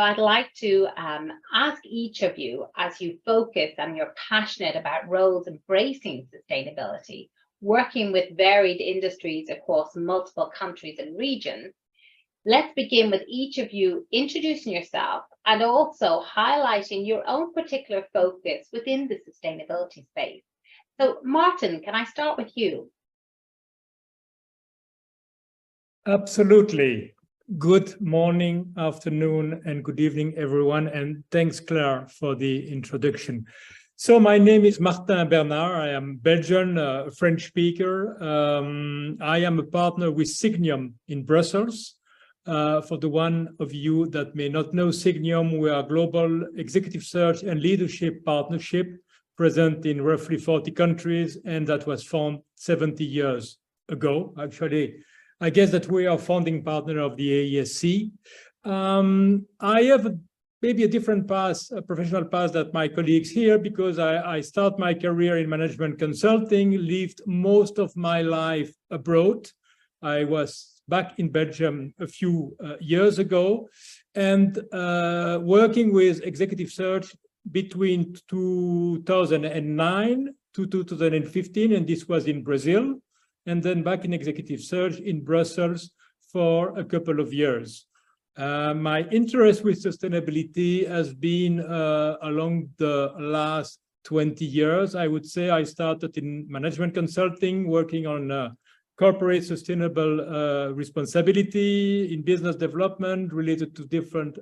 I'd like to ask each of you, as you focus and you're passionate about roles embracing sustainability, working with varied industries across multiple countries and regions, let's begin with each of you introducing yourself and also highlighting your own particular focus within the sustainability space. So Martin, can I start with you? Absolutely. Good morning, afternoon, and good evening, everyone. And thanks, Claire, for the introduction. So my name is Martin Bernard. I am Belgian, French speaker. I am a partner with Signium in Brussels. For the one of you that may not know Signium, we are a global executive search and leadership partnership present in roughly 40 countries, and that was formed 70 years ago. Actually, I guess that we are founding partner of the AESC. I have maybe a different path, a professional path that my colleagues here, because I start my career in management consulting, lived most of my life abroad. I was back in Belgium a few years ago, and working with executive search between 2009 to 2015, and this was in Brazil, and then back in executive search in Brussels for a couple of years. My interest with sustainability has been along the last 20 years. I would say I started in management consulting, working on corporate sustainable responsibility in business development related to different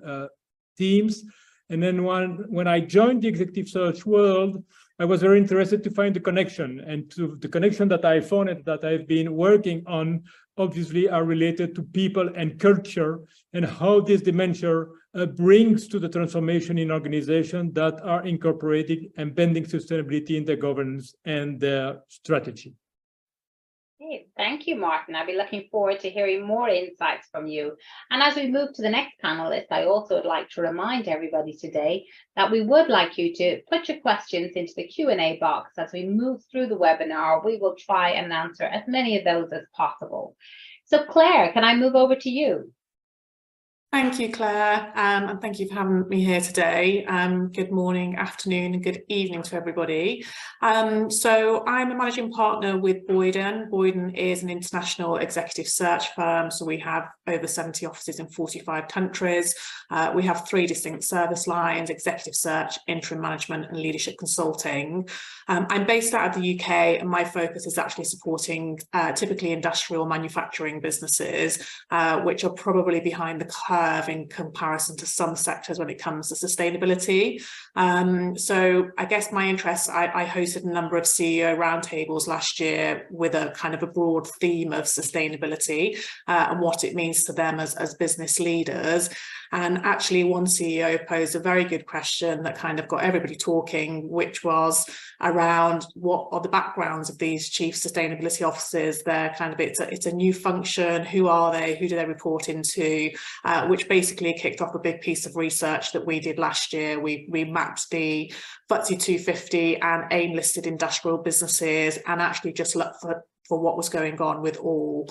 teams. And then when I joined the executive search world, I was very interested to find the connection, and to the connection that I found and that I've been working on obviously are related to people and culture, and how this dimension brings to the transformation in organizations that are incorporating and embedding sustainability in their governance and their strategy. Okay, thank you, Martin. I'll be looking forward to hearing more insights from you. And as we move to the next panelist, I also would like to remind everybody today that we would like you to put your questions into the Q&A box as we move through the webinar. We will try and answer as many of those as possible. So Claire, can I move over to you? Thank you, Claire, and thank you for having me here today. Good morning, afternoon, and good evening to everybody. So I'm a managing partner with Boyden. Boyden is an international executive search firm, so we have over 70 offices in 45 countries. We have 3 distinct service lines: executive search, interim management, and leadership consulting. I'm based out of the UK, and my focus is actually supporting typically industrial manufacturing businesses, which are probably behind the curve in comparison to some sectors when it comes to sustainability. So I guess my interests, I hosted a number of CEO roundtables last year with a kind of a broad theme of sustainability and what it means to them as business leaders. And actually one CEO posed a very good question that kind of got everybody talking, which was around what are the backgrounds of these chief sustainability officers. They're kind of, it's a new function. Who are they? Who do they report into? Which basically kicked off a big piece of research that we did last year. We mapped the FTSE 250 and AIM listed industrial businesses and actually just looked for what was going on with all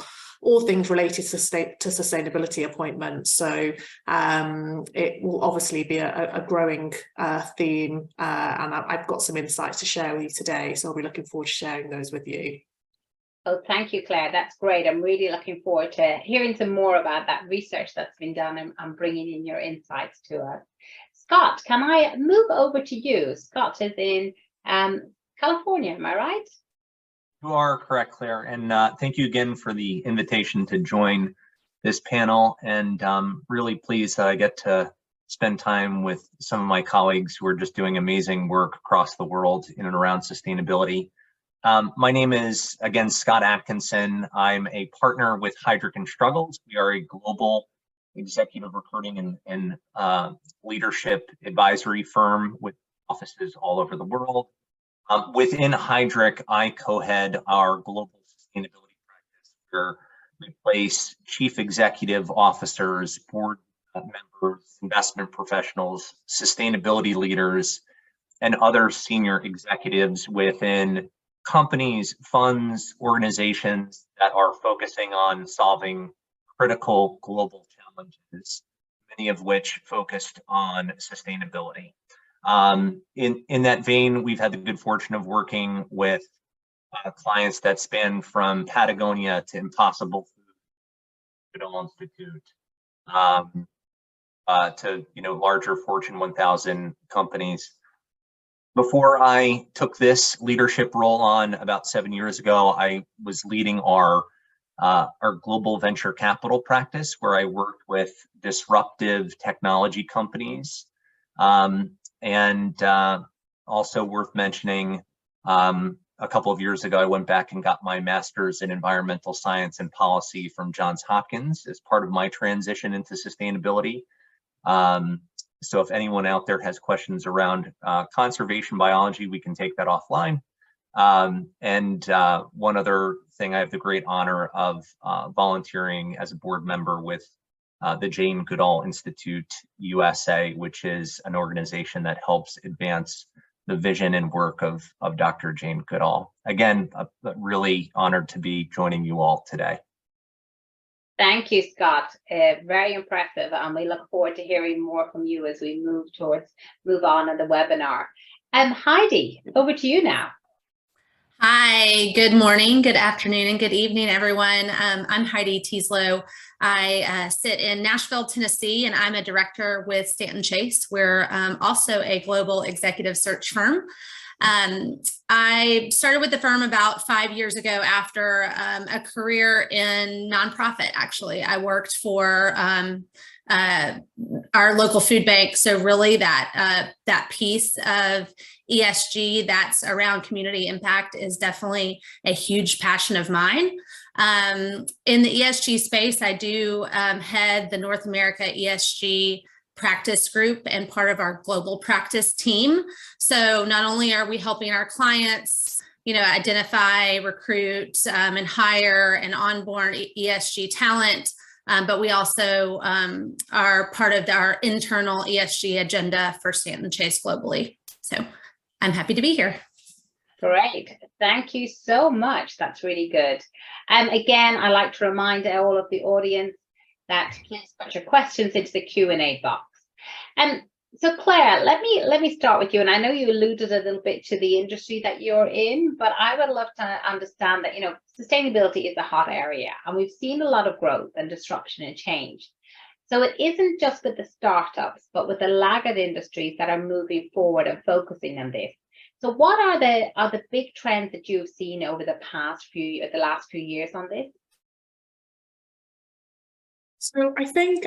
things related to sustainability appointments. So it will obviously be a growing theme, and I've got some insights to share with you today, so I'll be looking forward to sharing those with you. Oh, thank you, Claire. That's great. I'm really looking forward to hearing some more about that research that's been done and bringing in your insights to us. Scott, can I move over to you? Scott is in California, am I right? You are correct, Claire, and thank you again for the invitation to join this panel, and really pleased that I get to spend time with some of my colleagues who are just doing amazing work across the world in and around sustainability. My name is, again, Scott Atkinson. I'm a partner with Heidrick & Struggles. We are a global executive recruiting and leadership advisory firm with offices all over the world. Within Heidrick, I co-head our global sustainability practice, where we place chief executive officers, board members, investment professionals, sustainability leaders, and other senior executives within companies, funds, organizations that are focusing on solving critical global challenges, many of which focused on sustainability. In that vein, we've had the good fortune of working with clients that span from Patagonia to Impossible Food Institute, to larger Fortune 1000 companies. Before I took this leadership role on about 7 years ago, I was leading our global venture capital practice, where I worked with disruptive technology companies. And also worth mentioning, a couple of years ago, I went back and got my master's in environmental science and policy from Johns Hopkins as part of my transition into sustainability. So if anyone out there has questions around conservation biology, we can take that offline. And one other thing, I have the great honor of volunteering as a board member with the Jane Goodall Institute USA, which is an organization that helps advance the vision and work of Dr. Jane Goodall. Again, really honored to be joining you all today. Thank you, Scott. Very impressive, and we look forward to hearing more from you as we move on in the webinar. Heidi, over to you now. Hi, good morning, good afternoon, and good evening, everyone. I'm Heidi Teaslow. I sit in Nashville, Tennessee, and I'm a director with Stanton Chase. We're also a global executive search firm. I started with the firm about 5 years ago after a career in nonprofit, actually. I worked for our local food bank. So really that piece of ESG that's around community impact is definitely a huge passion of mine. In the ESG space, I do head the North America ESG practice group and part of our global practice team. So not only are we helping our clients, identify, recruit, and hire and onboard ESG talent, but we also are part of our internal ESG agenda for Stanton Chase globally. So I'm happy to be here. Great. Thank you so much. That's really good. Again, I like to remind all of the audience that please put your questions into the Q&A box. So Claire, let me start with you. And I know you alluded a little bit to the industry that you're in, but I would love to understand that, sustainability is a hot area, and we've seen a lot of growth and disruption and change. So it isn't just with the startups, but with the laggard industries that are moving forward and focusing on this. So what are the big trends that you've seen over the last few years on this? So I think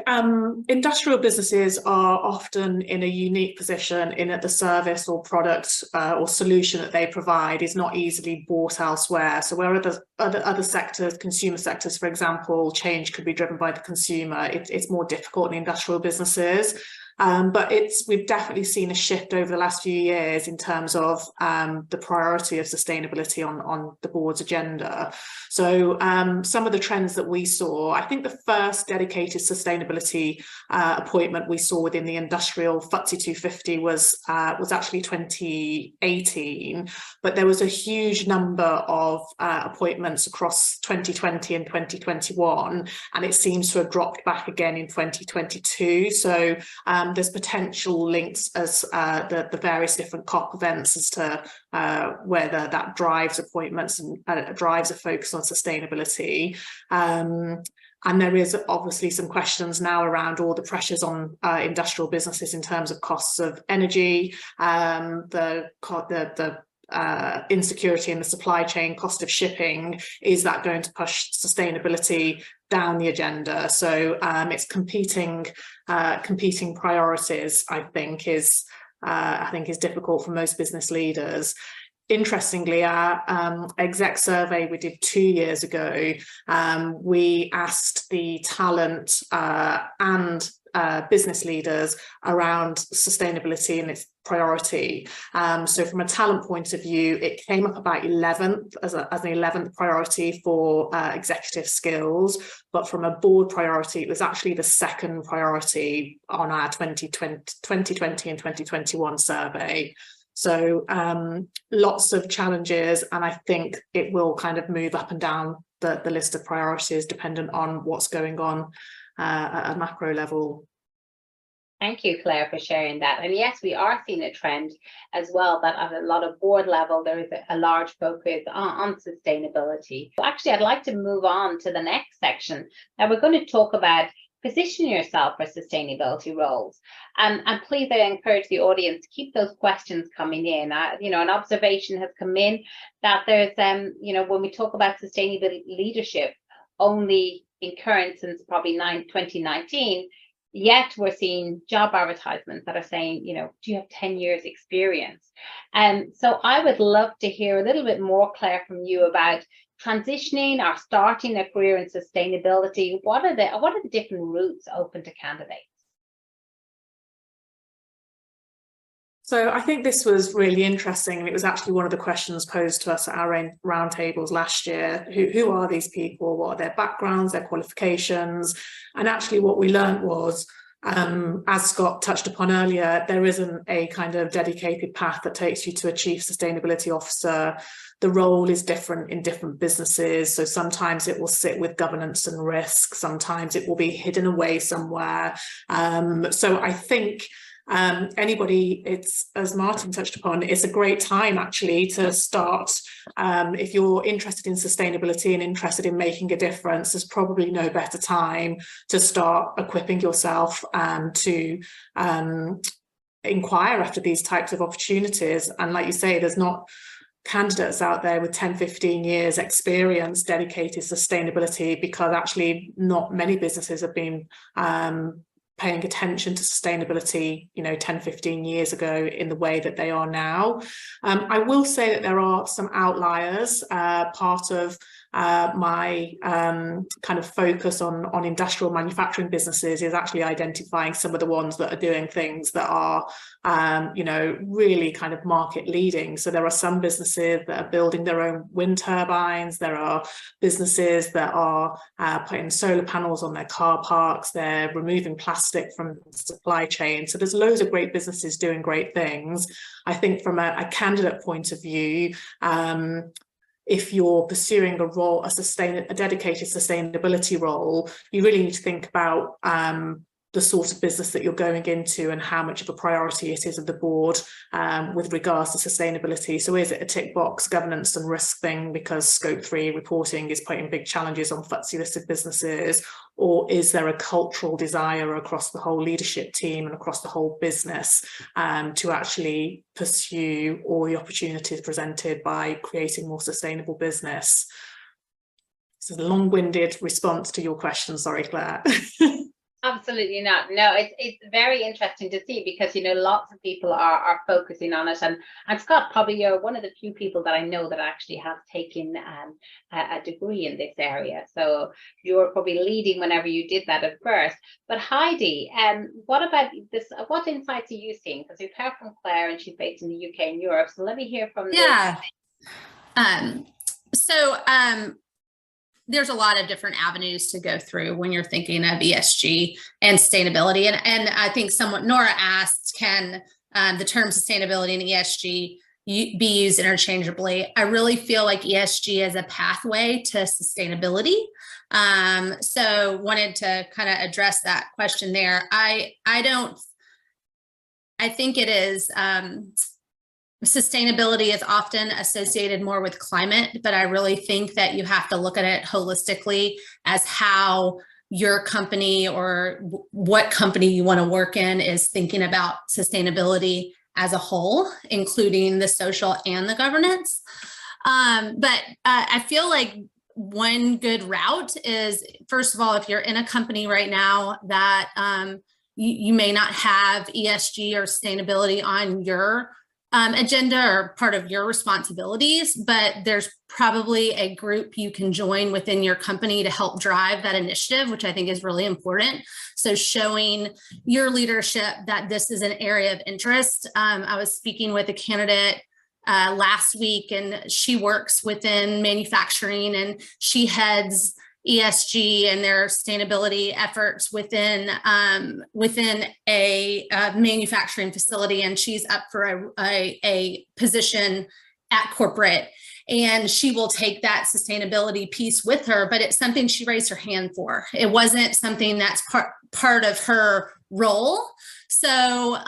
industrial businesses are often in a unique position in that the service or product or solution that they provide is not easily bought elsewhere. So where other sectors, consumer sectors, for example, change could be driven by the consumer, it's more difficult in industrial businesses. But we've definitely seen a shift over the last few years in terms of the priority of sustainability on the board's agenda. So some of the trends that we saw, I think the first dedicated sustainability appointment we saw within the industrial FTSE 250 was actually 2018, but there was a huge number of appointments across 2020 and 2021, and it seems to have dropped back again in 2022. So there's potential links as the various different COP events as to whether that drives appointments and drives a focus on sustainability. And there is obviously some questions now around all the pressures on industrial businesses in terms of costs of energy, the insecurity in the supply chain, cost of shipping. Is that going to push sustainability down the agenda? So it's competing priorities, I think is difficult for most business leaders. Interestingly, our exec survey we did 2 years ago, we asked the talent and business leaders around sustainability and its priority. So from a talent point of view, it came up about 11th as an 11th priority for executive skills, but from a board priority, it was actually the second priority on our 2020 and 2021 survey. So lots of challenges, and I think it will kind of move up and down the list of priorities dependent on what's going on at a macro level. Thank you, Claire, for sharing that. And yes, we are seeing a trend as well that at a lot of board level, there is a large focus on sustainability. Actually, I'd like to move on to the next section. Now we're going to talk about position yourself for sustainability roles. And please, I encourage the audience to keep those questions coming in. An observation has come in that there's, when we talk about sustainability leadership, only in current since probably 2019, yet we're seeing job advertisements that are saying, do you have 10 years experience? And so I would love to hear a little bit more, Claire, from you about transitioning or starting a career in sustainability. What are the different routes open to candidates? So I think this was really interesting, and it was actually one of the questions posed to us at our roundtables last year. Who are these people? What are their backgrounds, their qualifications? And actually what we learned was, as Scott touched upon earlier, there isn't a kind of dedicated path that takes you to a chief sustainability officer. The role is different in different businesses. So sometimes it will sit with governance and risk. Sometimes it will be hidden away somewhere. So I think anybody, it's, as Martin touched upon, it's a great time actually to start. If you're interested in sustainability and interested in making a difference, there's probably no better time to start equipping yourself to inquire after these types of opportunities. And like you say, there's not candidates out there with 10, 15 years experience dedicated to sustainability, because actually not many businesses have been paying attention to sustainability, 10, 15 years ago in the way that they are now. I will say that there are some outliers. Part of my kind of focus on industrial manufacturing businesses is actually identifying some of the ones that are doing things that are, really kind of market leading. So there are some businesses that are building their own wind turbines. There are businesses that are putting solar panels on their car parks. They're removing plastic from the supply chain. So there's loads of great businesses doing great things. I think from a candidate point of view, if you're pursuing a role, a dedicated sustainability role, you really need to think about the sort of business that you're going into and how much of a priority it is of the board with regards to sustainability. So is it a tick box governance and risk thing because Scope 3 reporting is putting big challenges on FTSE listed businesses? Or is there a cultural desire across the whole leadership team and across the whole business to actually pursue all the opportunities presented by creating more sustainable business? This is a long-winded response to your question. Sorry, Claire. Absolutely not. No, it's very interesting to see, because lots of people are focusing on it, and Scott, probably you're one of the few people that I know that actually have taken a degree in this area. So you were probably leading whenever you did that at first. But Heidi, what about this? What insights are you seeing? Because we've heard from Claire, and she's based in the UK and Europe. So let me hear from there's a lot of different avenues to go through when you're thinking of ESG and sustainability. And I think Nora asked, can the term sustainability and ESG be used interchangeably? I really feel like ESG is a pathway to sustainability. So wanted to kind of address that question there. I think it is, sustainability is often associated more with climate, but I really think that you have to look at it holistically as how your company or what company you want to work in is thinking about sustainability as a whole, including the social and the governance. But I feel like one good route is, first of all, if you're in a company right now that you may not have ESG or sustainability on your agenda or part of your responsibilities, but there's probably a group you can join within your company to help drive that initiative, which I think is really important. So showing your leadership that this is an area of interest. I was speaking with a candidate last week, and she works within manufacturing, and she heads ESG and their sustainability efforts within a manufacturing facility, and she's up for a position at corporate, and she will take that sustainability piece with her, but it's something she raised her hand for. It wasn't something that's part of her role. So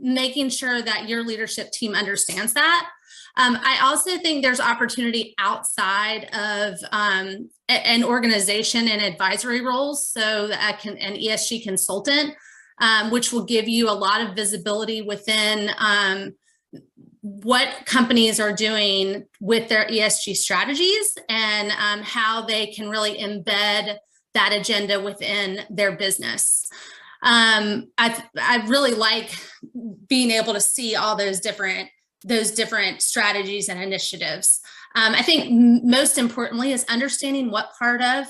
making sure that your leadership team understands that. I also think there's opportunity outside of an organization and advisory roles. So that an ESG consultant, which will give you a lot of visibility within what companies are doing with their ESG strategies and how they can really embed that agenda within their business. I really like being able to see all those different strategies and initiatives. I think most importantly is understanding what part of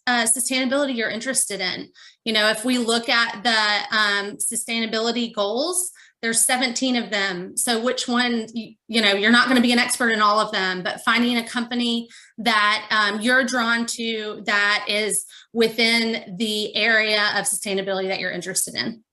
sustainability you're interested in. You know, if we look at the sustainability goals, there's 17 of them. So which one, you know, you're not going to be an expert in all of them, but finding a company that you're drawn to that is within the area of sustainability that you're interested in.